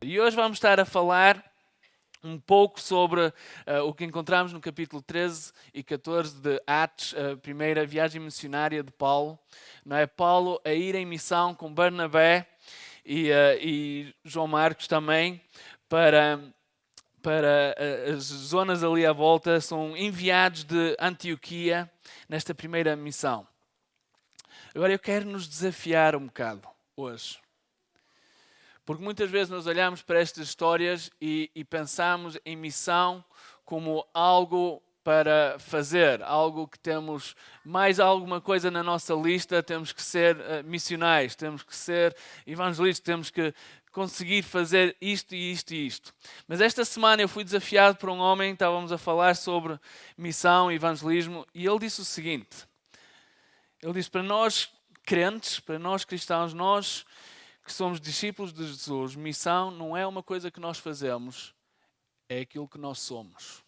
E hoje vamos estar a falar um pouco sobre o que encontramos no capítulo 13 e 14 de Atos, a primeira viagem missionária de Paulo. Não é? Paulo a ir em missão com Barnabé e João Marcos também para as zonas ali à volta, são enviados de Antioquia nesta primeira missão. Agora eu quero nos desafiar um bocado hoje. Porque muitas vezes nós olhamos para estas histórias e pensamos em missão como algo para fazer, algo que temos mais alguma coisa na nossa lista, temos que ser missionais, temos que ser evangelistas, temos que conseguir fazer isto e isto e isto. Mas esta semana eu fui desafiado por um homem, estávamos a falar sobre missão e evangelismo, e ele disse o seguinte, ele disse para nós crentes, para nós cristãos, nós que somos discípulos de Jesus, missão não é uma coisa que nós fazemos, é aquilo que nós somos.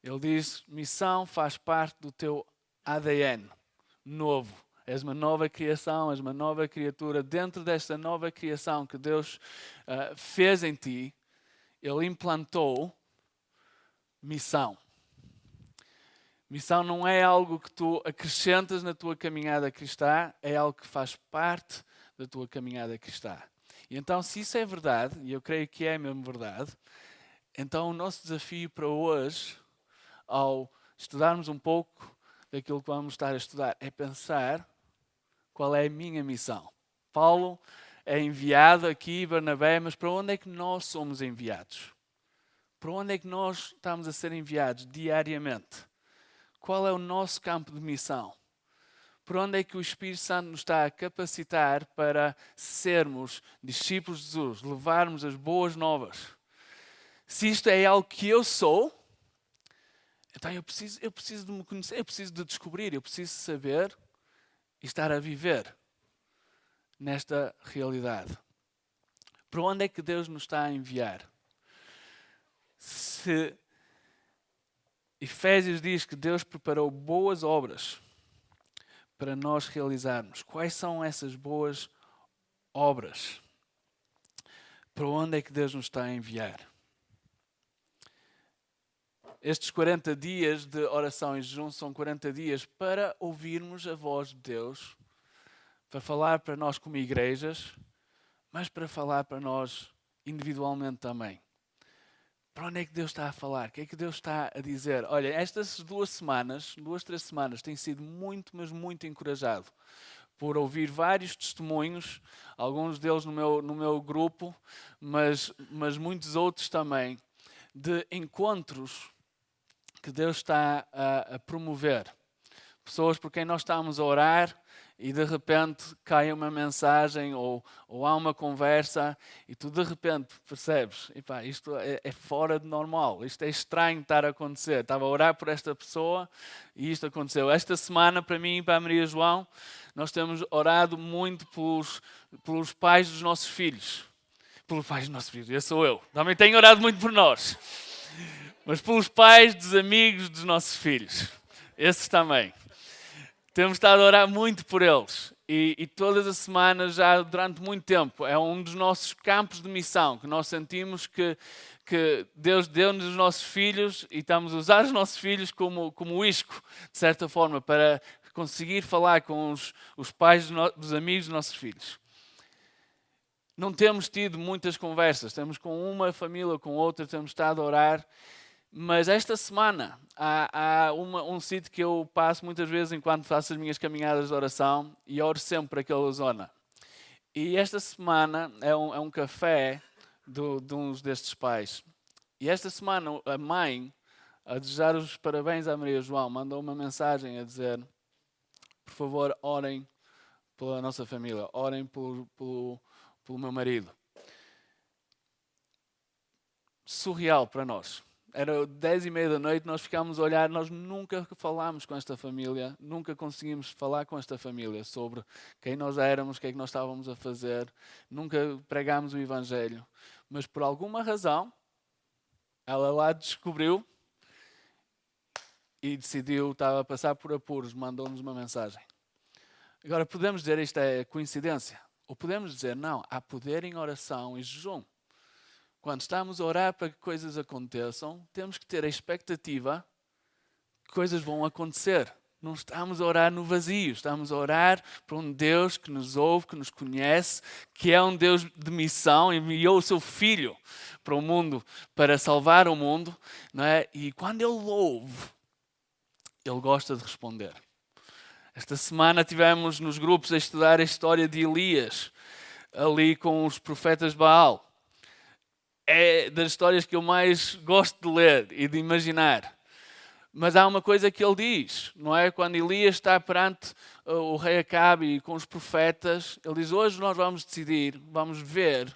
Ele diz, missão faz parte do teu ADN novo. És uma nova criação, és uma nova criatura. Dentro desta nova criação que Deus fez em ti, Ele implantou missão. Missão não é algo que tu acrescentas na tua caminhada cristã, é algo que faz parte da tua caminhada cristã. E então, se isso é verdade, e eu creio que é mesmo verdade, então o nosso desafio para hoje, ao estudarmos um pouco daquilo que vamos estar a estudar, é pensar qual é a minha missão. Paulo é enviado aqui, Barnabé, mas para onde é que nós somos enviados? Para onde é que nós estamos a ser enviados diariamente? Qual é o nosso campo de missão? Por onde é que o Espírito Santo nos está a capacitar para sermos discípulos de Jesus, levarmos as boas novas? Se isto é algo que eu sou, então eu preciso de me conhecer, eu preciso de descobrir, eu preciso saber e estar a viver nesta realidade. Para onde é que Deus nos está a enviar? Se Efésios diz que Deus preparou boas obras para nós realizarmos. Quais são essas boas obras? Para onde é que Deus nos está a enviar? Estes 40 dias de oração e jejum são 40 dias para ouvirmos a voz de Deus, para falar para nós como igrejas, mas para falar para nós individualmente também. Para onde é que Deus está a falar? O que é que Deus está a dizer? Olha, estas 3 semanas, tenho sido muito, mas muito encorajado por ouvir vários testemunhos, alguns deles no meu grupo, mas muitos outros também, de encontros que Deus está a promover. Pessoas por quem nós estamos a orar e de repente cai uma mensagem ou há uma conversa e tu de repente percebes, epá, isto é fora de normal, isto é estranho estar a acontecer. Estava a orar por esta pessoa e isto aconteceu. Esta semana, para mim e para a Maria João, nós temos orado muito pelos pais dos nossos filhos. Pelos pais dos nossos filhos, esse sou eu. Também tenho orado muito por nós. Mas pelos pais dos amigos dos nossos filhos. Esses também. Temos estado a orar muito por eles e todas as semanas, já durante muito tempo, é um dos nossos campos de missão, que nós sentimos que Deus deu-nos os nossos filhos e estamos a usar os nossos filhos como isco, de certa forma, para conseguir falar com os pais dos amigos dos nossos filhos. Não temos tido muitas conversas, temos com uma família ou com outra, temos estado a orar. Mas esta semana há um sítio que eu passo muitas vezes enquanto faço as minhas caminhadas de oração e oro sempre para aquela zona. E esta semana é um café de uns destes pais. E esta semana a mãe, a desejar os parabéns à Maria João, mandou uma mensagem a dizer: por favor, orem pela nossa família, orem pelo meu marido. Surreal para nós. Era 10:30 da noite, nós ficámos a olhar, nós nunca falámos com esta família, nunca conseguimos falar com esta família sobre quem nós éramos, o que é que nós estávamos a fazer, nunca pregámos o Evangelho. Mas por alguma razão, ela lá descobriu e decidiu, estava a passar por apuros, mandou-nos uma mensagem. Agora podemos dizer isto é coincidência, ou podemos dizer não, há poder em oração e jejum. Quando estamos a orar para que coisas aconteçam, temos que ter a expectativa que coisas vão acontecer. Não estamos a orar no vazio, estamos a orar para um Deus que nos ouve, que nos conhece, que é um Deus de missão, enviou o seu Filho para o mundo, para salvar o mundo, não é? E quando Ele ouve, Ele gosta de responder. Esta semana tivemos nos grupos a estudar a história de Elias, ali com os profetas Baal. É das histórias que eu mais gosto de ler e de imaginar. Mas há uma coisa que ele diz, não é? Quando Elias está perante o rei Acabe e com os profetas, ele diz, hoje nós vamos decidir, vamos ver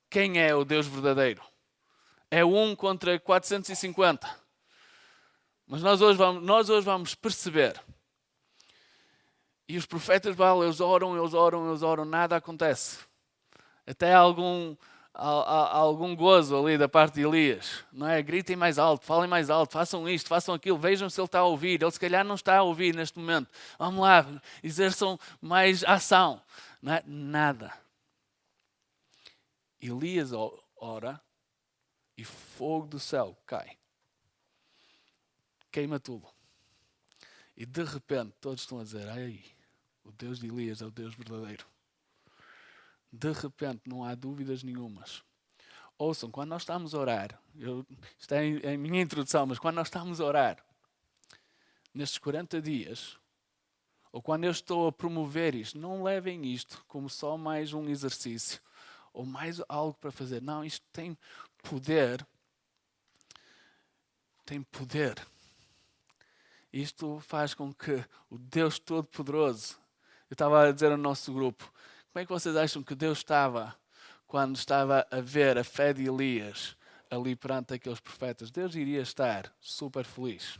quem é o Deus verdadeiro. É 1 contra 450. Mas nós hoje vamos perceber. E os profetas Baal, eles oram, nada acontece. Até algum gozo ali da parte de Elias, não é? Gritem mais alto, falem mais alto, façam isto, façam aquilo, vejam se ele está a ouvir. Ele se calhar não está a ouvir neste momento. Vamos lá, exerçam mais ação. Não é? Nada. Elias ora e fogo do céu cai. Queima tudo. E de repente todos estão a dizer, ai, o Deus de Elias é o Deus verdadeiro. De repente, não há dúvidas nenhumas. Ouçam, quando nós estamos a orar, isto é a minha introdução, mas quando nós estamos a orar, nestes 40 dias, ou quando eu estou a promover isto, não levem isto como só mais um exercício, ou mais algo para fazer. Não, isto tem poder. Tem poder. Isto faz com que o Deus Todo-Poderoso, eu estava a dizer ao nosso grupo, como é que vocês acham que Deus estava quando estava a ver a fé de Elias ali perante aqueles profetas? Deus iria estar super feliz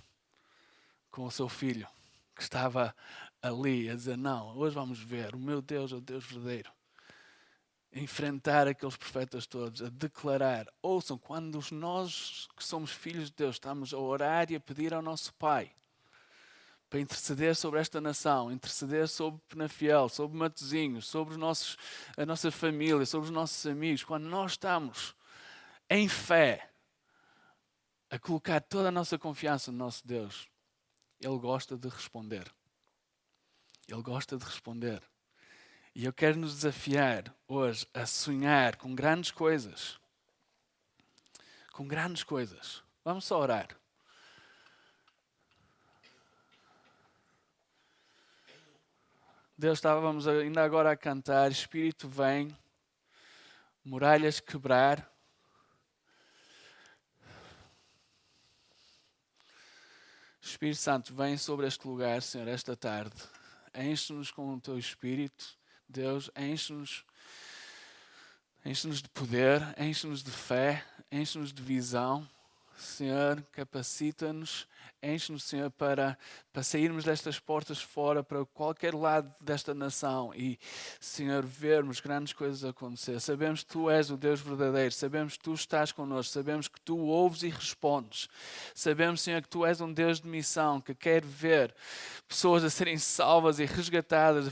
com o seu filho, que estava ali a dizer, não, hoje vamos ver, o meu Deus é o Deus verdadeiro. Enfrentar aqueles profetas todos, a declarar. Ouçam, quando nós que somos filhos de Deus estamos a orar e a pedir ao nosso Pai para interceder sobre esta nação, interceder sobre Penafiel, sobre Matosinhos, sobre a nossa família, sobre os nossos amigos. Quando nós estamos em fé a colocar toda a nossa confiança no nosso Deus, Ele gosta de responder. Ele gosta de responder. E eu quero nos desafiar hoje a sonhar com grandes coisas. Com grandes coisas. Vamos só orar. Deus, estávamos ainda agora a cantar, Espírito vem, muralhas quebrar. Espírito Santo, vem sobre este lugar, Senhor, esta tarde. Enche-nos com o Teu Espírito. Deus, enche-nos de poder, enche-nos de fé, enche-nos de visão. Senhor, capacita-nos, enche-nos, Senhor, para sairmos destas portas fora para qualquer lado desta nação e, Senhor, vermos grandes coisas acontecer. Sabemos que Tu és o Deus verdadeiro, sabemos que Tu estás connosco, sabemos que Tu ouves e respondes. Sabemos, Senhor, que Tu és um Deus de missão, que quer ver pessoas a serem salvas e resgatadas,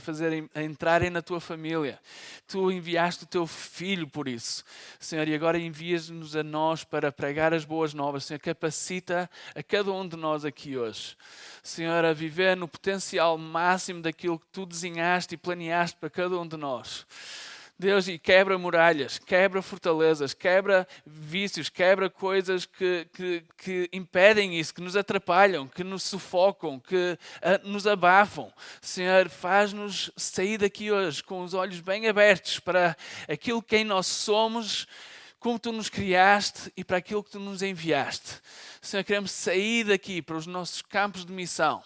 a entrarem na Tua família. Tu enviaste o Teu Filho por isso, Senhor, e agora envias-nos a nós para pregar as boas novas. Senhor, capacita a cada um de nós aqui hoje, Senhor, a viver no potencial máximo daquilo que Tu desenhaste e planeaste para cada um de nós. Deus, e quebra muralhas, quebra fortalezas, quebra vícios, quebra coisas que impedem isso, que nos atrapalham, que nos sufocam, que nos abafam. Senhor, faz-nos sair daqui hoje com os olhos bem abertos para aquilo que em nós somos, como Tu nos criaste e para aquilo que Tu nos enviaste. Senhor, queremos sair daqui para os nossos campos de missão.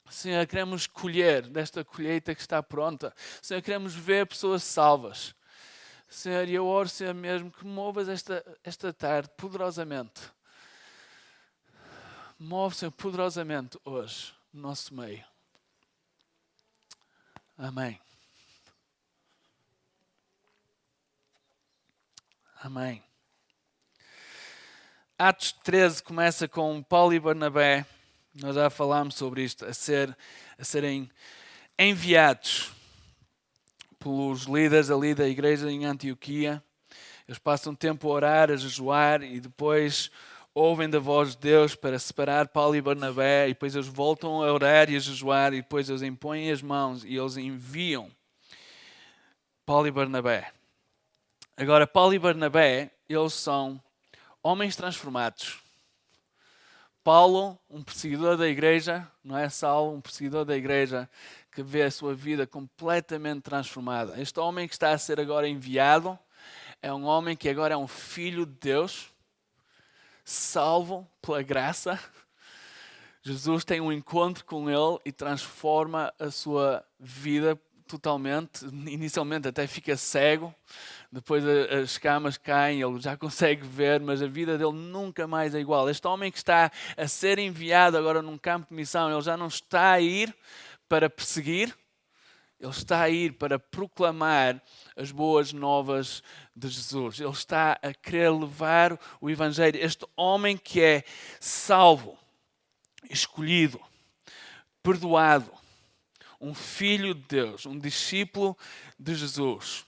Senhor, queremos colher desta colheita que está pronta. Senhor, queremos ver pessoas salvas. Senhor, eu oro, Senhor, mesmo que movas esta tarde poderosamente. Move, Senhor, poderosamente hoje no nosso meio. Amém. Amém. Atos 13 começa com Paulo e Barnabé. Nós já falámos sobre isto, a serem enviados pelos líderes ali da igreja em Antioquia. Eles passam tempo a orar, a jejuar e depois ouvem da voz de Deus para separar Paulo e Barnabé, e depois eles voltam a orar e a jejuar, e depois eles impõem as mãos e eles enviam Paulo e Barnabé. Agora, Paulo e Barnabé, eles são homens transformados. Paulo, um perseguidor da igreja, não é? Saulo, um perseguidor da igreja que vê a sua vida completamente transformada. Este homem que está a ser agora enviado é um homem que agora é um filho de Deus, salvo pela graça. Jesus tem um encontro com ele e transforma a sua vida totalmente. Inicialmente até fica cego, depois as escamas caem, ele já consegue ver, mas a vida dele nunca mais é igual. Este homem que está a ser enviado agora num campo de missão, ele já não está a ir para perseguir, ele está a ir para proclamar as boas novas de Jesus. Ele está a querer levar o Evangelho. Este homem que é salvo, escolhido, perdoado, um filho de Deus, um discípulo de Jesus.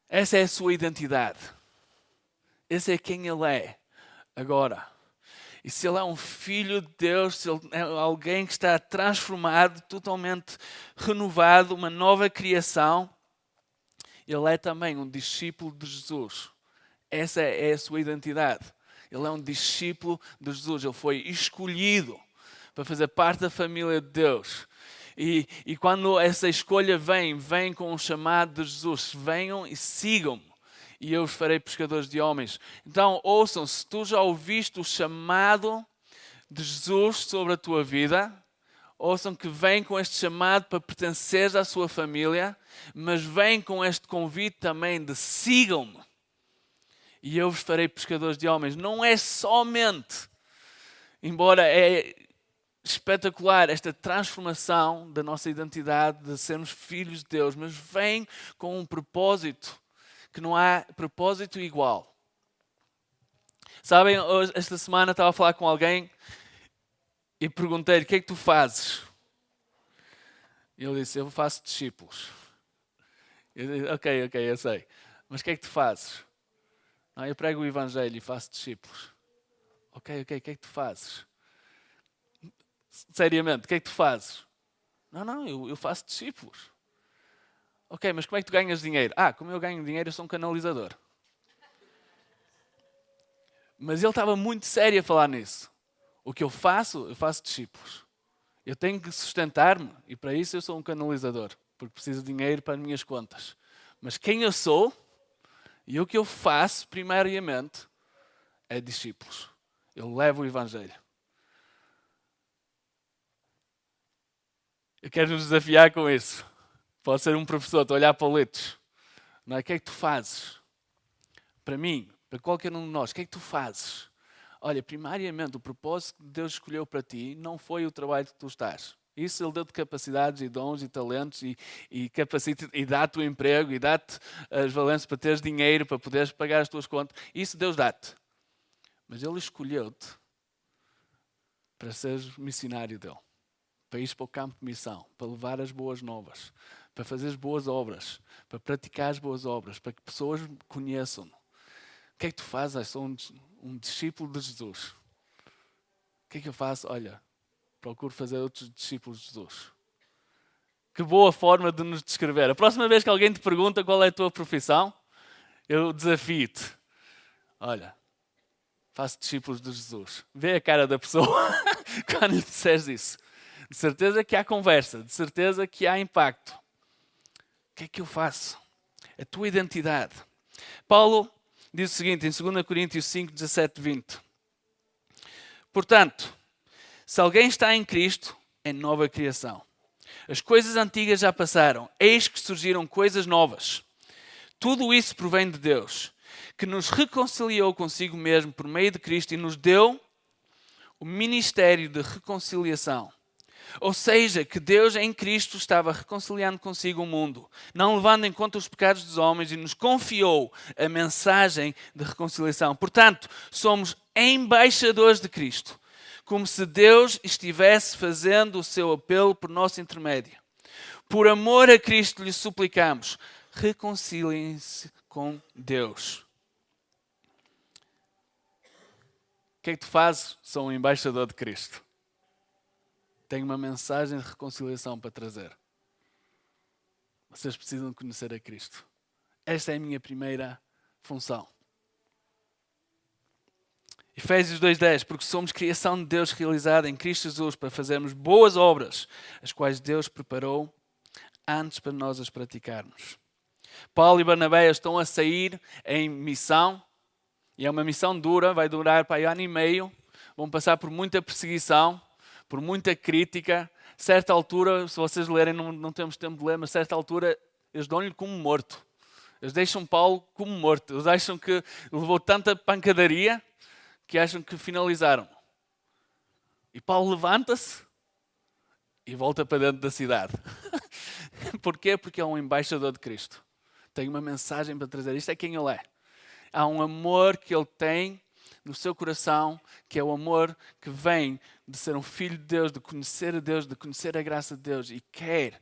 Essa é a sua identidade. Esse é quem ele é agora. E se ele é um filho de Deus, se ele é alguém que está transformado, totalmente renovado, uma nova criação, ele é também um discípulo de Jesus. Essa é a sua identidade. Ele é um discípulo de Jesus. Ele foi escolhido para fazer parte da família de Deus. E quando essa escolha vem com o chamado de Jesus. Venham e sigam-me, e eu os farei pescadores de homens. Então, ouçam, se tu já ouviste o chamado de Jesus sobre a tua vida, ouçam que vem com este chamado para pertenceres à sua família, mas vem com este convite também de sigam-me, e eu vos farei pescadores de homens. Não é somente, embora é espetacular esta transformação da nossa identidade, de sermos filhos de Deus, mas vem com um propósito, que não há propósito igual. Sabem, hoje, esta semana estava a falar com alguém e perguntei-lhe: o que é que tu fazes? E ele disse: eu faço discípulos. Eu disse: ok, eu sei. Mas o que é que tu fazes? Não, eu prego o Evangelho e faço discípulos. Ok, o que é que tu fazes? Seriamente, o que é que tu fazes? Não, eu faço discípulos. Ok, mas como é que tu ganhas dinheiro? Como eu ganho dinheiro, eu sou um canalizador. Mas ele estava muito sério a falar nisso. O que eu faço discípulos. Eu tenho que sustentar-me e para isso eu sou um canalizador, porque preciso de dinheiro para as minhas contas. Mas quem eu sou e o que eu faço, primariamente, é discípulos. Eu levo o Evangelho. Eu quero nos desafiar com isso. Pode ser um professor, estou a olhar para o letos. Não é? O que é que tu fazes? Para mim, para qualquer um de nós, o que é que tu fazes? Olha, primariamente, o propósito que Deus escolheu para ti não foi o trabalho que tu estás. Isso Ele deu-te capacidades e dons e talentos e dá-te o emprego e dá-te as valências para teres dinheiro, para poderes pagar as tuas contas. Isso Deus dá-te. Mas Ele escolheu-te para seres missionário dEle. Para ires para o campo de missão, para levar as boas novas, para fazer as boas obras, para praticar as boas obras, para que pessoas conheçam-no. O que é que tu fazes? Eu sou um discípulo de Jesus. O que é que eu faço? Olha, procuro fazer outros discípulos de Jesus. Que boa forma de nos descrever. A próxima vez que alguém te pergunta qual é a tua profissão, eu desafio-te. Olha, faço discípulos de Jesus. Vê a cara da pessoa quando lhe disseres isso. De certeza que há conversa, de certeza que há impacto. O que é que eu faço? A tua identidade. Paulo diz o seguinte em 2 Coríntios 5, 17, 20. Portanto, se alguém está em Cristo, é nova criação. As coisas antigas já passaram, eis que surgiram coisas novas. Tudo isso provém de Deus, que nos reconciliou consigo mesmo por meio de Cristo e nos deu o ministério de reconciliação. Ou seja, que Deus em Cristo estava reconciliando consigo o mundo, não levando em conta os pecados dos homens, e nos confiou a mensagem de reconciliação. Portanto, somos embaixadores de Cristo, como se Deus estivesse fazendo o seu apelo por nosso intermédio. Por amor a Cristo lhe suplicamos, reconciliem-se com Deus. O que é que tu fazes? Sou um embaixador de Cristo. Tenho uma mensagem de reconciliação para trazer. Vocês precisam conhecer a Cristo. Esta é a minha primeira função. Efésios 2:10, porque somos criação de Deus realizada em Cristo Jesus para fazermos boas obras, as quais Deus preparou antes para nós as praticarmos. Paulo e Barnabé estão a sair em missão, e é uma missão dura, vai durar para aí 1 ano e meio, vão passar por muita perseguição, por muita crítica. A certa altura, se vocês lerem, não temos tempo de ler, mas a certa altura eles dão-lhe como morto. Eles deixam Paulo como morto. Eles acham que levou tanta pancadaria que acham que finalizaram. E Paulo levanta-se e volta para dentro da cidade. Porquê? Porque é um embaixador de Cristo. Tem uma mensagem para trazer. Isto é quem ele é. Há um amor que ele tem no seu coração, que é o amor que vem de ser um filho de Deus, de conhecer a Deus, de conhecer a graça de Deus, e quer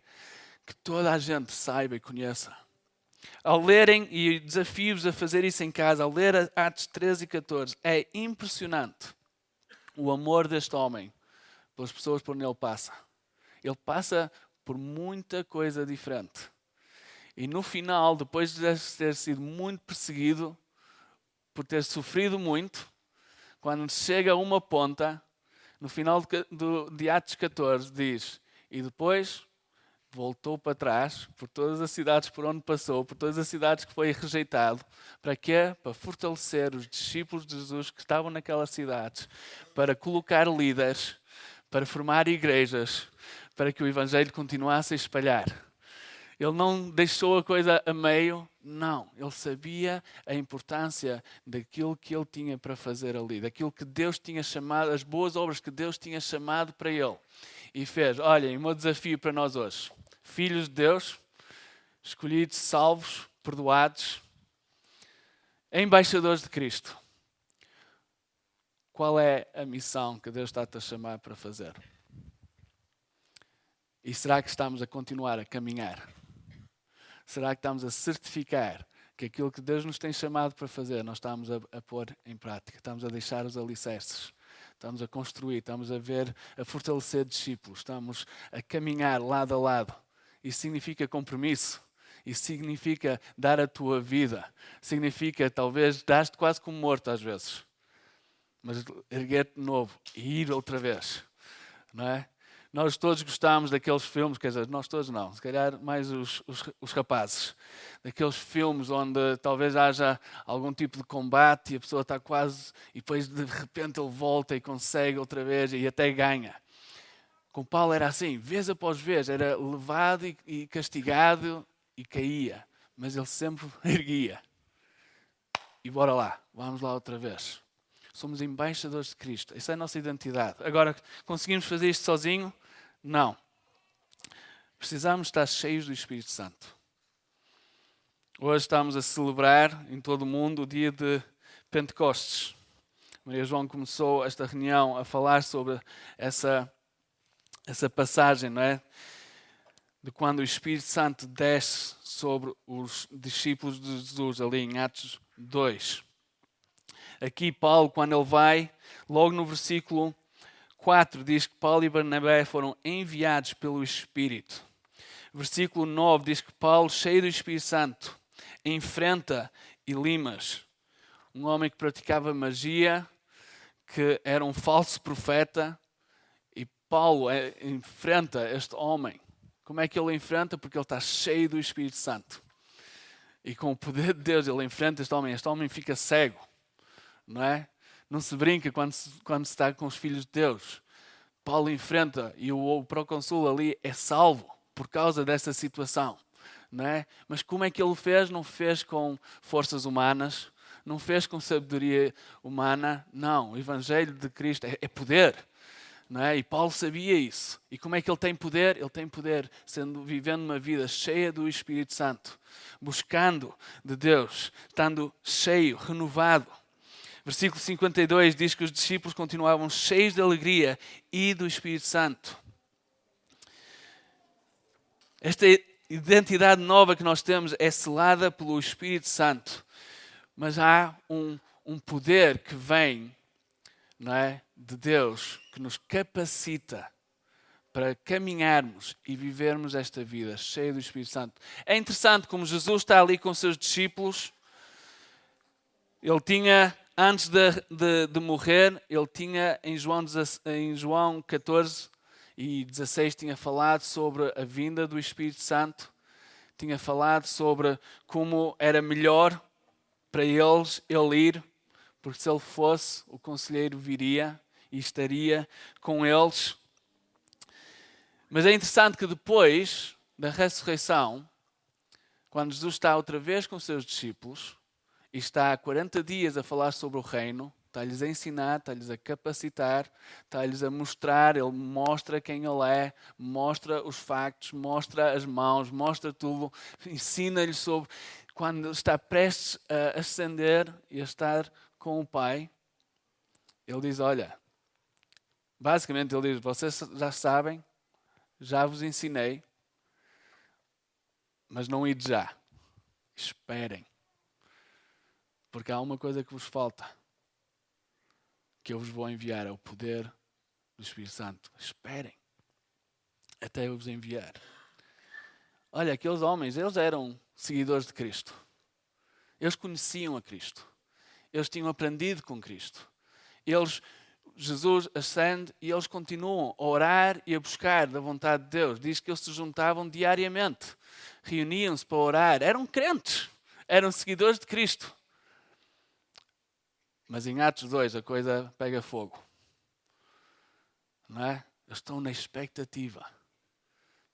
que toda a gente saiba e conheça. Ao lerem, e desafio-vos a fazer isso em casa, ao ler Atos 13 e 14, é impressionante o amor deste homem pelas pessoas por onde ele passa. Ele passa por muita coisa diferente. E no final, depois de ter sido muito perseguido, por ter sofrido muito, quando chega a uma ponta, no final de Atos 14, diz: e depois voltou para trás, por todas as cidades por onde passou, por todas as cidades que foi rejeitado. Para quê? Para fortalecer os discípulos de Jesus que estavam naquelas cidades, para colocar líderes, para formar igrejas, para que o Evangelho continuasse a espalhar. Ele não deixou a coisa a meio, não. Ele sabia a importância daquilo que ele tinha para fazer ali, daquilo que Deus tinha chamado, as boas obras que Deus tinha chamado para ele. E fez. Olhem, o meu desafio para nós hoje. Filhos de Deus, escolhidos, salvos, perdoados, embaixadores de Cristo. Qual é a missão que Deus está-te a chamar para fazer? E será que estamos a continuar a caminhar? Será que estamos a certificar que aquilo que Deus nos tem chamado para fazer, nós estamos a pôr em prática? Estamos a deixar os alicerces, estamos a construir, estamos a fortalecer discípulos, estamos a caminhar lado a lado. Isso significa compromisso, isso significa dar a tua vida, significa talvez dar-te quase como morto às vezes, mas erguer-te de novo e ir outra vez, não é? Nós todos gostamos daqueles filmes, quer dizer, nós todos não, se calhar mais os rapazes, daqueles filmes onde talvez haja algum tipo de combate e a pessoa está quase, e depois de repente ele volta e consegue outra vez e até ganha. Com Paulo era assim, vez após vez, era levado e castigado e caía, mas ele sempre erguia. E bora lá, vamos lá outra vez. Somos embaixadores de Cristo. Essa é a nossa identidade. Agora, conseguimos fazer isto sozinho? Não. Precisamos estar cheios do Espírito Santo. Hoje estamos a celebrar em todo o mundo o dia de Pentecostes. Maria João começou esta reunião a falar sobre essa passagem, não é? De quando o Espírito Santo desce sobre os discípulos de Jesus, ali em Atos 2. Aqui Paulo, quando ele vai, logo no versículo 4, diz que Paulo e Barnabé foram enviados pelo Espírito. Versículo 9 diz que Paulo, cheio do Espírito Santo, enfrenta Elimas, um homem que praticava magia, que era um falso profeta, e Paulo enfrenta este homem. Como é que ele enfrenta? Porque ele está cheio do Espírito Santo. E com o poder de Deus ele enfrenta este homem fica cego. Não é? Não se brinca quando se está com os filhos de Deus. Paulo enfrenta e o procônsul ali é salvo por causa dessa situação. Não é? Mas como é que ele fez? Não fez com forças humanas, não fez com sabedoria humana. Não, o Evangelho de Cristo é poder. Não é? E Paulo sabia isso. E como é que ele tem poder? Ele tem poder vivendo uma vida cheia do Espírito Santo, buscando de Deus, estando cheio, renovado. Versículo 52 diz que os discípulos continuavam cheios de alegria e do Espírito Santo. Esta identidade nova que nós temos é selada pelo Espírito Santo. Mas há um poder que vem, não é, de Deus, que nos capacita para caminharmos e vivermos esta vida cheia do Espírito Santo. É interessante como Jesus está ali com os seus discípulos. Ele tinha, antes de morrer, ele tinha em João 14 e 16, tinha falado sobre a vinda do Espírito Santo. Tinha falado sobre como era melhor para eles ele ir, porque se ele fosse, o conselheiro viria e estaria com eles. Mas é interessante que depois da ressurreição, quando Jesus está outra vez com os seus discípulos e está há 40 dias a falar sobre o reino, está-lhes a ensinar, está-lhes a capacitar, está-lhes a mostrar, ele mostra quem ele é, mostra os factos, mostra as mãos, mostra tudo, ensina-lhes sobre quando está prestes a ascender e a estar com o Pai. Ele diz, olha, basicamente ele diz, vocês já sabem, já vos ensinei, mas não ide já. Esperem. Porque há uma coisa que vos falta, que eu vos vou enviar, é o poder do Espírito Santo. Esperem até eu vos enviar. Olha, aqueles homens, eles eram seguidores de Cristo. Eles conheciam a Cristo. Eles tinham aprendido com Cristo. Jesus ascende e eles continuam a orar e a buscar da vontade de Deus. Diz que eles se juntavam diariamente, reuniam-se para orar. Eram crentes, eram seguidores de Cristo. Mas em Atos 2 a coisa pega fogo. Não é? Eles estão na expectativa.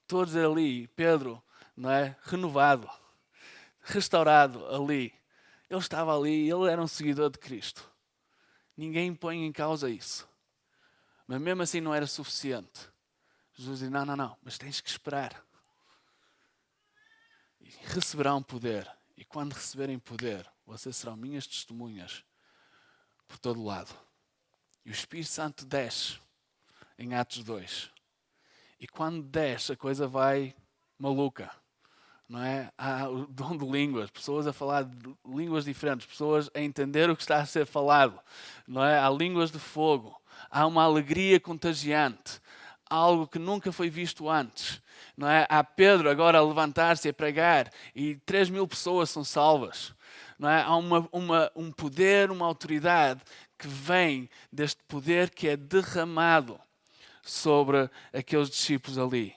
Todos ali, Pedro, não é? Renovado, restaurado ali. Ele estava ali, ele era um seguidor de Cristo. Ninguém põe em causa isso. Mas mesmo assim não era suficiente. Jesus diz, não, mas tens que esperar. E receberão poder. E quando receberem poder, vocês serão minhas testemunhas por todo o lado. E o Espírito Santo desce em Atos 2. E quando desce, a coisa vai maluca. Não é? Há o dom de línguas, pessoas a falar de línguas diferentes, pessoas a entender o que está a ser falado. Não é? Há línguas de fogo, há uma alegria contagiante, algo que nunca foi visto antes. Não é? Há Pedro agora a levantar-se e a pregar e 3.000 pessoas são salvas. Não é? Há um poder, uma autoridade que vem deste poder que é derramado sobre aqueles discípulos ali.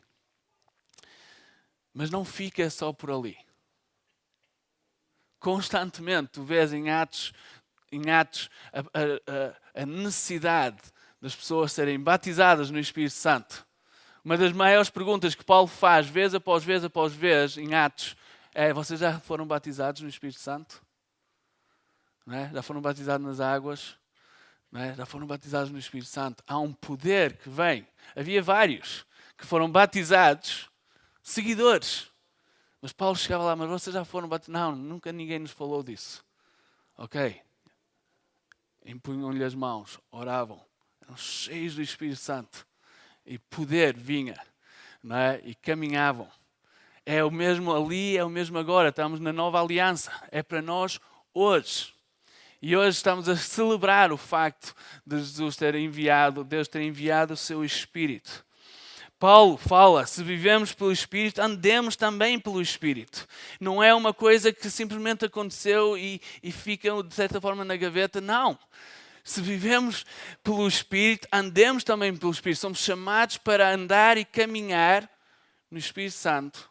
Mas não fica só por ali. Constantemente tu vês em Atos a necessidade das pessoas serem batizadas no Espírito Santo. Uma das maiores perguntas que Paulo faz, vez após vez, em Atos, é: vocês já foram batizados no Espírito Santo? Não é? Já foram batizados nas águas? Não é? Já foram batizados no Espírito Santo? Há um poder que vem. Havia vários que foram batizados, seguidores. Mas Paulo chegava lá, mas vocês já foram batizados? Não, nunca ninguém nos falou disso. Ok. Impunham-lhe as mãos, oravam, eram cheios do Espírito Santo. E poder vinha, não é? E caminhavam. É o mesmo ali, é o mesmo agora. Estamos na nova aliança. É para nós hoje. E hoje estamos a celebrar o facto de Jesus ter enviado, Deus ter enviado o seu Espírito. Paulo fala, se vivemos pelo Espírito, andemos também pelo Espírito. Não é uma coisa que simplesmente aconteceu e fica de certa forma na gaveta. Não. Se vivemos pelo Espírito, andemos também pelo Espírito. Somos chamados para andar e caminhar no Espírito Santo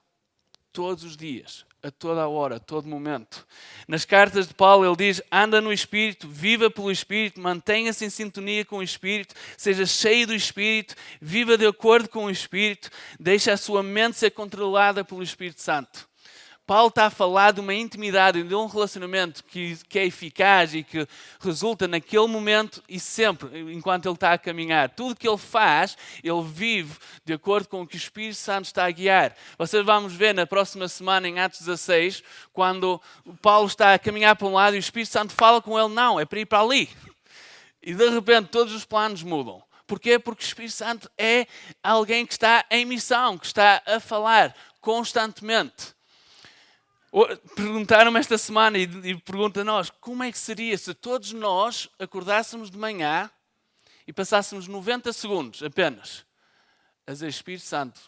todos os dias, a toda a hora, a todo momento. Nas cartas de Paulo ele diz: anda no Espírito, viva pelo Espírito, mantenha-se em sintonia com o Espírito, seja cheio do Espírito, viva de acordo com o Espírito, deixe a sua mente ser controlada pelo Espírito Santo. Paulo está a falar de uma intimidade, de um relacionamento que é eficaz e que resulta naquele momento e sempre, enquanto ele está a caminhar. Tudo que ele faz, ele vive de acordo com o que o Espírito Santo está a guiar. Vocês vamos ver na próxima semana, em Atos 16, quando Paulo está a caminhar para um lado e o Espírito Santo fala com ele: não, é para ir para ali. E de repente todos os planos mudam. Porquê? Porque o Espírito Santo é alguém que está em missão, que está a falar constantemente. Perguntaram-me esta semana e perguntam a nós, como é que seria se todos nós acordássemos de manhã e passássemos 90 segundos apenas a dizer, Espírito Santo,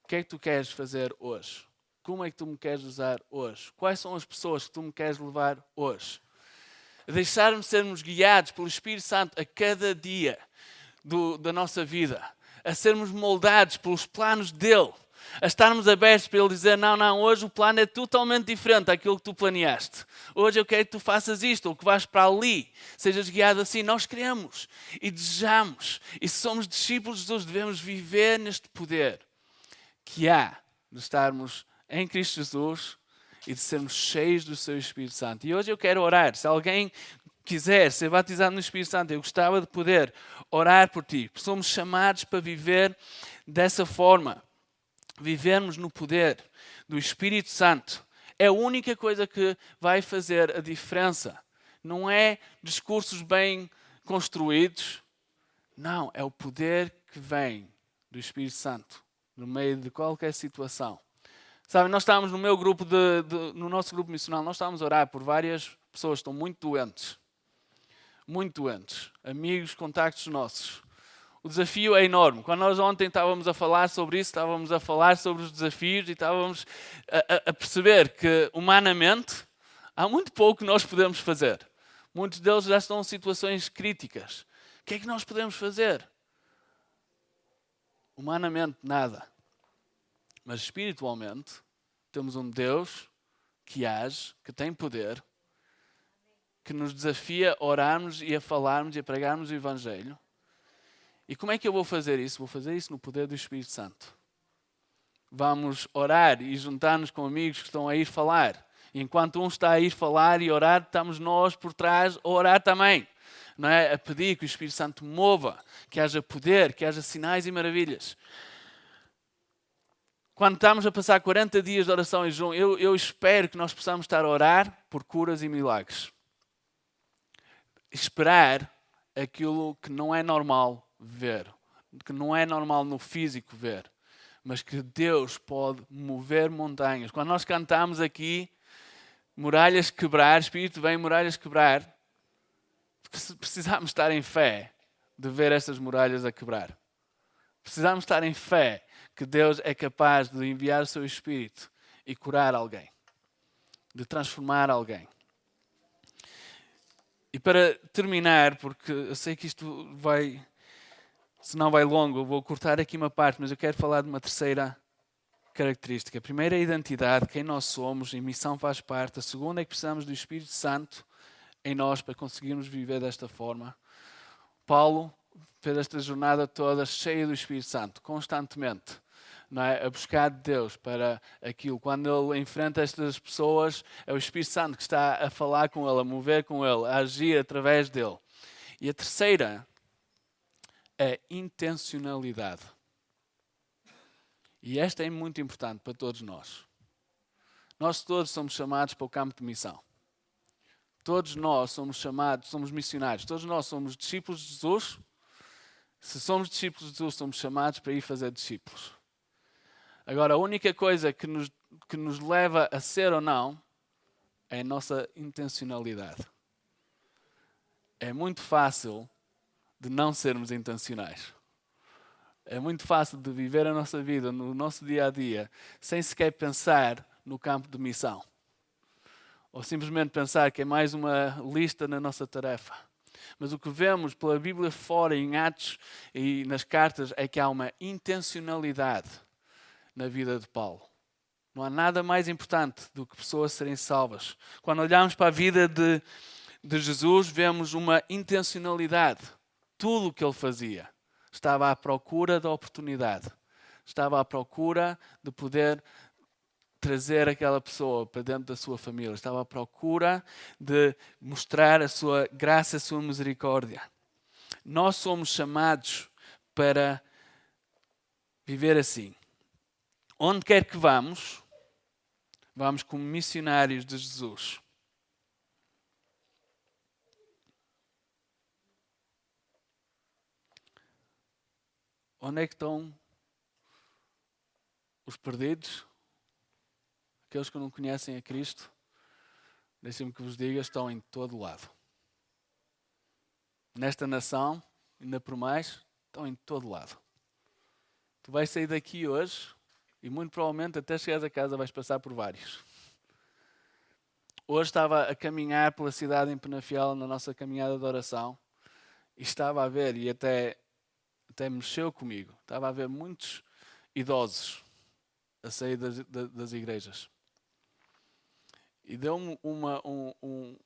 o que é que tu queres fazer hoje? Como é que tu me queres usar hoje? Quais são as pessoas que tu me queres levar hoje? Deixarmos sermos guiados pelo Espírito Santo a cada dia da nossa vida. A sermos moldados pelos planos dele. A estarmos abertos para ele dizer, não, hoje o plano é totalmente diferente daquilo que tu planeaste. Hoje eu quero que tu faças isto, ou que vais para ali. Sejas guiado assim. Nós queremos e desejamos. E se somos discípulos de Jesus, devemos viver neste poder que há de estarmos em Cristo Jesus e de sermos cheios do seu Espírito Santo. E hoje eu quero orar. Se alguém quiser ser batizado no Espírito Santo, eu gostava de poder orar por ti. Somos chamados para viver dessa forma. Vivermos no poder do Espírito Santo. É a única coisa que vai fazer a diferença. Não é discursos bem construídos. Não, é o poder que vem do Espírito Santo no meio de qualquer situação. Sabe, nós estávamos no meu grupo, no nosso grupo missionário, nós estávamos a orar por várias pessoas que estão muito doentes. Muito doentes. Amigos, contactos nossos. O desafio é enorme. Quando nós ontem estávamos a falar sobre isso, estávamos a falar sobre os desafios e estávamos a perceber que, humanamente, há muito pouco que nós podemos fazer. Muitos deles já estão em situações críticas. O que é que nós podemos fazer? Humanamente, nada. Mas espiritualmente, temos um Deus que age, que tem poder, que nos desafia a orarmos e a falarmos e a pregarmos o Evangelho. E como é que eu vou fazer isso? Vou fazer isso no poder do Espírito Santo. Vamos orar e juntar-nos com amigos que estão a ir falar. E enquanto um está a ir falar e orar, estamos nós por trás a orar também. Não é? A pedir que o Espírito Santo mova, que haja poder, que haja sinais e maravilhas. Quando estamos a passar 40 dias de oração em junho, eu espero que nós possamos estar a orar por curas e milagres. Esperar aquilo que não é normal ver, que não é normal no físico ver, mas que Deus pode mover montanhas. Quando nós cantamos aqui, muralhas quebrar, Espírito vem muralhas quebrar, precisamos estar em fé de ver estas muralhas a quebrar. Precisamos estar em fé que Deus é capaz de enviar o seu Espírito e curar alguém, de transformar alguém. E para terminar, porque eu sei que isto vai, se não vai longo, eu vou cortar aqui uma parte, mas eu quero falar de uma terceira característica. A primeira é a identidade, quem nós somos, a missão faz parte. A segunda é que precisamos do Espírito Santo em nós para conseguirmos viver desta forma. Paulo fez esta jornada toda cheia do Espírito Santo, constantemente. Não é? A buscar de Deus para aquilo. Quando ele enfrenta estas pessoas, é o Espírito Santo que está a falar com ele, a mover com ele, a agir através dele. E a terceira é intencionalidade. E esta é muito importante para todos nós. Nós todos somos chamados para o campo de missão. Todos nós somos chamados, somos missionários. Todos nós somos discípulos de Jesus. Se somos discípulos de Jesus, somos chamados para ir fazer discípulos. Agora, a única coisa que nos leva a ser ou não é a nossa intencionalidade. É muito fácil de não sermos intencionais. É muito fácil de viver a nossa vida, no nosso dia a dia, sem sequer pensar no campo de missão. Ou simplesmente pensar que é mais uma lista na nossa tarefa. Mas o que vemos pela Bíblia fora, em Atos e nas cartas, é que há uma intencionalidade na vida de Paulo. Não há nada mais importante do que pessoas serem salvas. Quando olhamos para a vida de Jesus, vemos uma intencionalidade. Tudo o que ele fazia estava à procura da oportunidade. Estava à procura de poder trazer aquela pessoa para dentro da sua família. Estava à procura de mostrar a sua graça, a sua misericórdia. Nós somos chamados para viver assim. Onde quer que vamos, vamos como missionários de Jesus. Onde é que estão os perdidos? aqueles que não conhecem a Cristo, deixem-me que vos diga, estão em todo lado. Nesta nação, ainda por mais, estão em todo lado. Tu vais sair daqui hoje e muito provavelmente até chegares a casa vais passar por vários. Hoje estava a caminhar pela cidade em Penafiel na nossa caminhada de oração e estava a ver, e até mexeu comigo, estava a ver muitos idosos a sair das igrejas. E deu-me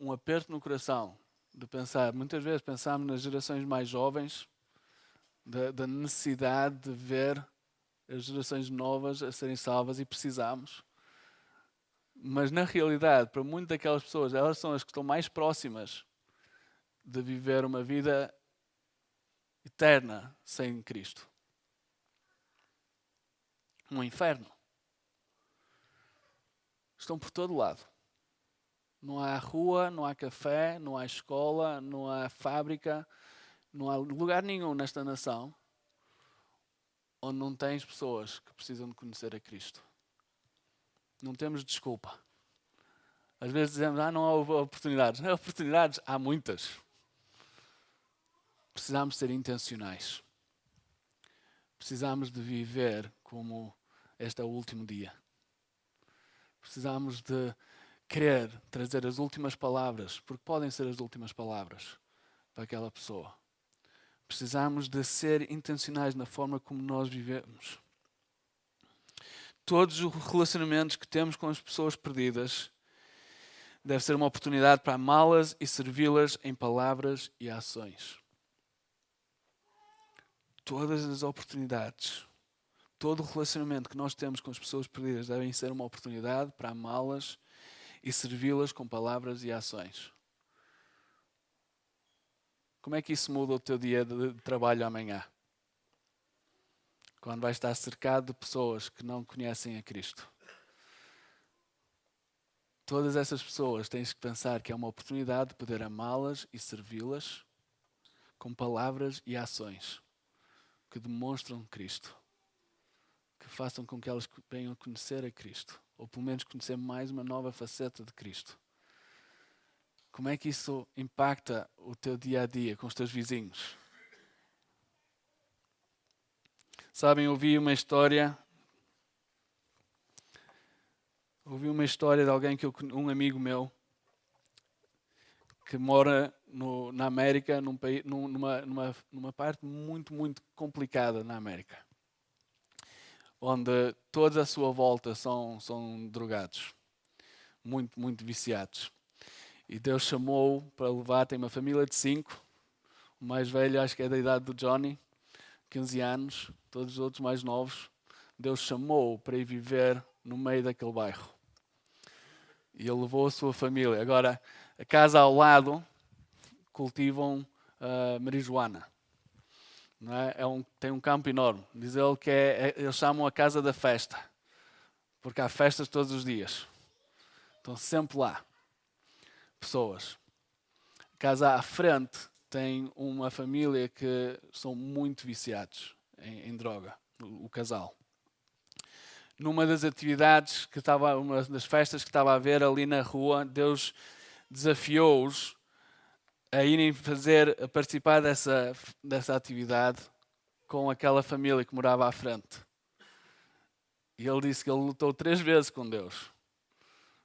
um aperto no coração de pensar, muitas vezes pensamos nas gerações mais jovens, da necessidade de ver as gerações novas a serem salvas e precisamos. Mas na realidade, para muitas daquelas pessoas, elas são as que estão mais próximas de viver uma vida eterna sem Cristo. Um inferno. Estão por todo lado. Não há rua, não há café, não há escola, não há fábrica, não há lugar nenhum nesta nação onde não tens pessoas que precisam de conhecer a Cristo. Não temos desculpa. Às vezes dizemos, não há oportunidades. Não há oportunidades, há muitas. Precisamos ser intencionais. Precisamos de viver como este é o último dia. Precisamos de querer trazer as últimas palavras, porque podem ser as últimas palavras para aquela pessoa. Precisamos de ser intencionais na forma como nós vivemos. Todos os relacionamentos que temos com as pessoas perdidas deve ser uma oportunidade para amá-las e servi-las em palavras e ações. Todas as oportunidades, todo o relacionamento que nós temos com as pessoas perdidas devem ser uma oportunidade para amá-las e servi-las com palavras e ações. Como é que isso muda o teu dia de trabalho amanhã? Quando vais estar cercado de pessoas que não conhecem a Cristo. Todas essas pessoas tens que pensar que é uma oportunidade de poder amá-las e servi-las com palavras e ações que demonstram Cristo. Que façam com que elas venham conhecer a Cristo. Ou pelo menos conhecer mais uma nova faceta de Cristo. Como é que isso impacta o teu dia a dia com os teus vizinhos? Sabem, ouvi uma história de alguém um amigo meu que mora na América, numa parte muito, muito complicada na América, onde todos à sua volta são drogados, muito, muito viciados. E Deus chamou para levar, tem uma família de 5, o mais velho acho que é da idade do Johnny, 15 anos, todos os outros mais novos. Deus chamou para ir viver no meio daquele bairro. E ele levou a sua família. Agora, a casa ao lado cultivam marijuana. Não é? Tem um campo enorme. Diz ele que eles chamam a casa da festa, porque há festas todos os dias. Estão sempre lá pessoas. A casa à frente tem uma família que são muito viciados em droga, o casal. Numa das atividades uma das festas que estava a haver ali na rua, Deus desafiou-os a irem a participar dessa atividade com aquela família que morava à frente. E ele disse que ele lutou 3 vezes com Deus,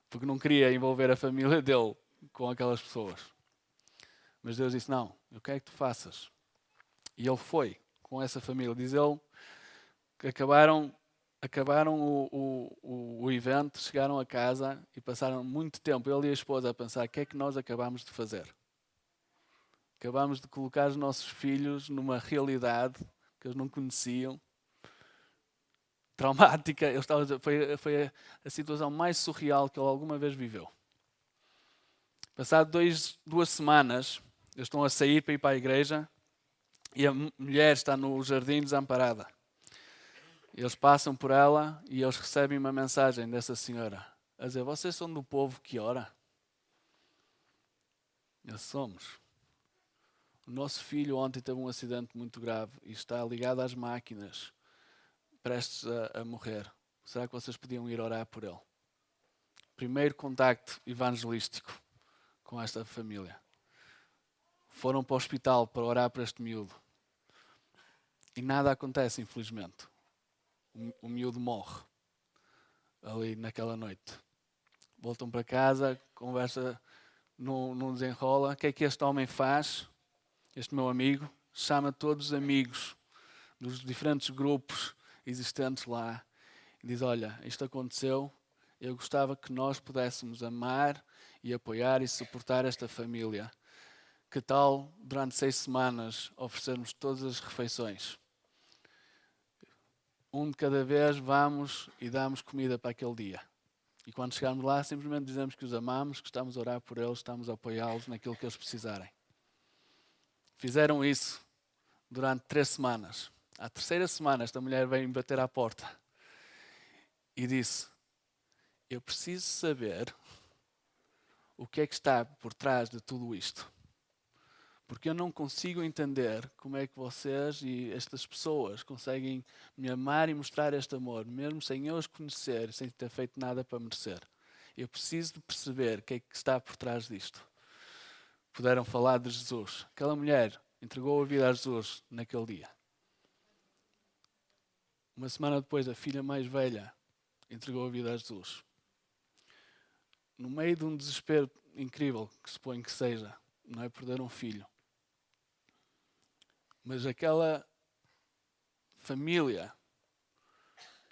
porque não queria envolver a família dele com aquelas pessoas. Mas Deus disse, não, eu quero que tu faças. E ele foi com essa família. Diz ele que acabaram o evento, chegaram a casa e passaram muito tempo, ele e a esposa, a pensar, o que é que nós acabamos de fazer? Acabamos de colocar os nossos filhos numa realidade que eles não conheciam, traumática. Foi a situação mais surreal que ele alguma vez viveu. Passado 2 semanas, eles estão a sair para ir para a igreja e a mulher está no jardim desamparada. Eles passam por ela e eles recebem uma mensagem dessa senhora a dizer, vocês são do povo que ora? Nós somos. O nosso filho ontem teve um acidente muito grave e está ligado às máquinas, prestes a morrer. Será que vocês podiam ir orar por ele? primeiro contacto evangelístico com esta família. Foram para o hospital para orar para este miúdo. E nada acontece, infelizmente. O miúdo morre ali naquela noite. Voltam para casa, conversa não desenrola. O que é que este homem faz? Este meu amigo chama todos os amigos dos diferentes grupos existentes lá e diz: olha, isto aconteceu, eu gostava que nós pudéssemos amar e apoiar e suportar esta família. Que tal, durante 6 semanas, oferecermos todas as refeições? Um de cada vez vamos e damos comida para aquele dia. E quando chegarmos lá, simplesmente dizemos que os amamos, que estamos a orar por eles, estamos a apoiá-los naquilo que eles precisarem. Fizeram isso durante 3 semanas. À terceira semana, esta mulher veio bater à porta e disse: eu preciso saber o que é que está por trás de tudo isto. Porque eu não consigo entender como é que vocês e estas pessoas conseguem me amar e mostrar este amor, mesmo sem eu os conhecer, sem ter feito nada para merecer. Eu preciso de perceber o que é que está por trás disto. Puderam falar de Jesus. Aquela mulher entregou a vida a Jesus naquele dia. Uma semana depois, a filha mais velha entregou a vida a Jesus. No meio de um desespero incrível, que suponho que seja, não é perder um filho. Mas aquela família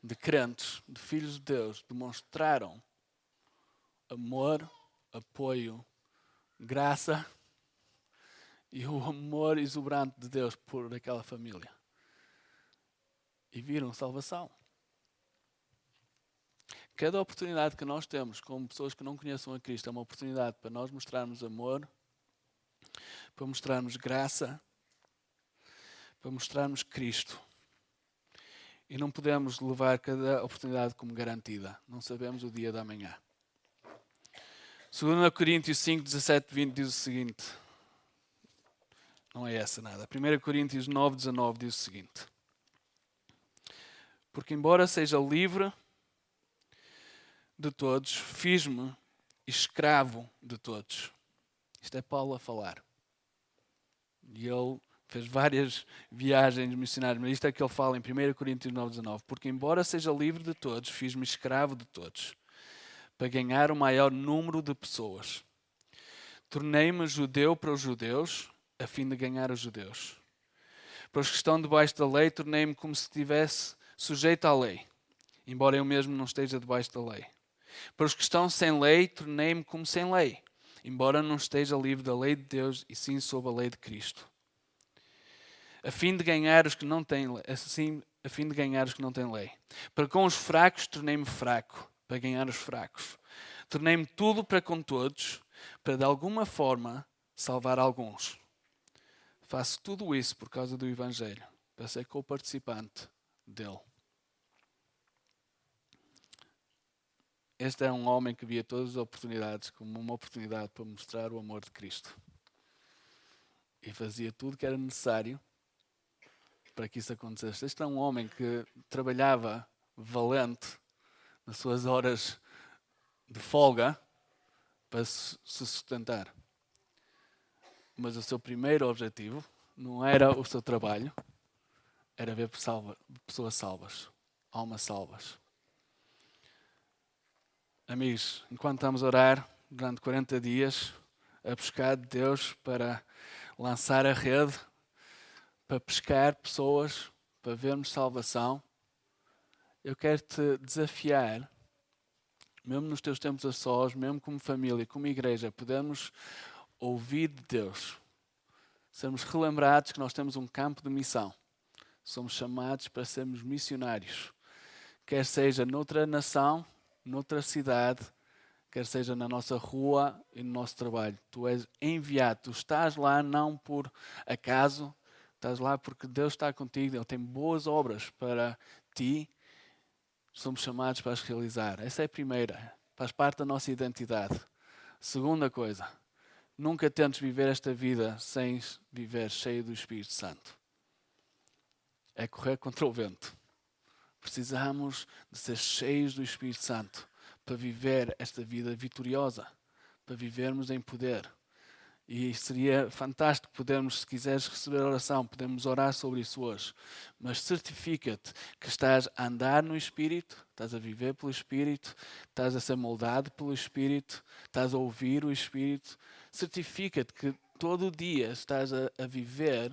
de crentes, de filhos de Deus, demonstraram amor, apoio, graça e o amor exuberante de Deus por aquela família. E viram salvação. Cada oportunidade que nós temos como pessoas que não conheçam a Cristo é uma oportunidade para nós mostrarmos amor, para mostrarmos graça, para mostrarmos Cristo. E não podemos levar cada oportunidade como garantida. Não sabemos o dia da manhã. 2 Coríntios 5, 17, 20 diz o seguinte. Não é essa nada. 1 Coríntios 9, 19 diz o seguinte. Porque embora seja livre de todos, fiz-me escravo de todos. Isto é Paulo a falar. E ele fez várias viagens missionárias, mas isto é que ele fala em 1 Coríntios 9, 19. Porque embora seja livre de todos, fiz-me escravo de todos, para ganhar o maior número de pessoas. Tornei-me judeu para os judeus, a fim de ganhar os judeus. Para os que estão debaixo da lei, tornei-me como se estivesse sujeito à lei, embora eu mesmo não esteja debaixo da lei. Para os que estão sem lei, tornei-me como sem lei, embora não esteja livre da lei de Deus e sim sob a lei de Cristo. A fim de ganhar os que não têm lei, assim, a fim de ganhar os que não têm lei. Para com os fracos, tornei-me fraco, para ganhar os fracos. Tornei-me tudo para com todos, para de alguma forma salvar alguns. Faço tudo isso por causa do Evangelho, para ser co-participante dele. Este é um homem que via todas as oportunidades como uma oportunidade para mostrar o amor de Cristo. E fazia tudo o que era necessário para que isso acontecesse. Este é um homem que trabalhava valente nas suas horas de folga para se sustentar. Mas o seu primeiro objetivo não era o seu trabalho, era ver pessoas salvas, almas salvas. Amigos, enquanto estamos a orar durante 40 dias, a buscar de Deus para lançar a rede, para pescar pessoas, para vermos salvação, eu quero te desafiar, mesmo nos teus tempos a sós, mesmo como família, como igreja, podemos ouvir de Deus, sermos relembrados que nós temos um campo de missão. Somos chamados para sermos missionários, quer seja noutra nação, noutra cidade, quer seja na nossa rua e no nosso trabalho. Tu és enviado, tu estás lá não por acaso, estás lá porque Deus está contigo, Ele tem boas obras para ti, somos chamados para as realizar. Essa é a primeira, faz parte da nossa identidade. Segunda coisa, nunca tentes viver esta vida sem viver cheio do Espírito Santo. É correr contra o vento. Precisamos de ser cheios do Espírito Santo para viver esta vida vitoriosa, para vivermos em poder. E seria fantástico podermos, se quiseres receber oração, podemos orar sobre isso hoje. Mas certifica-te que estás a andar no Espírito, estás a viver pelo Espírito, estás a ser moldado pelo Espírito, estás a ouvir o Espírito. Certifica-te que todo o dia estás a viver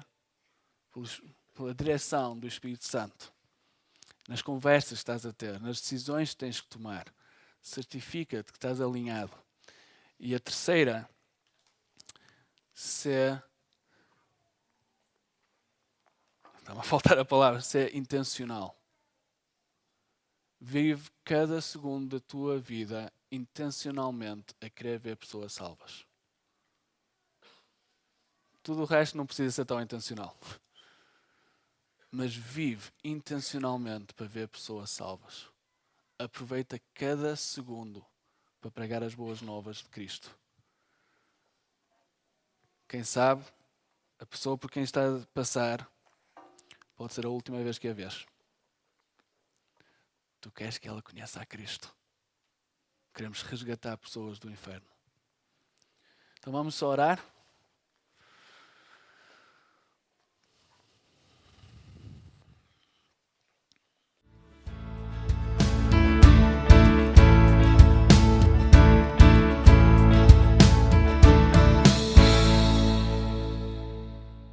pela direção do Espírito Santo. Nas conversas que estás a ter, nas decisões que tens que tomar. Certifica-te que estás alinhado. E a terceira, está-me a faltar a palavra, ser intencional. Vive cada segundo da tua vida intencionalmente a querer ver pessoas salvas. Tudo o resto não precisa ser tão intencional. Mas vive intencionalmente para ver pessoas salvas. Aproveita cada segundo para pregar as boas novas de Cristo. Quem sabe, a pessoa por quem está a passar pode ser a última vez que a vês. Tu queres que ela conheça a Cristo. Queremos resgatar pessoas do inferno. Então vamos só orar.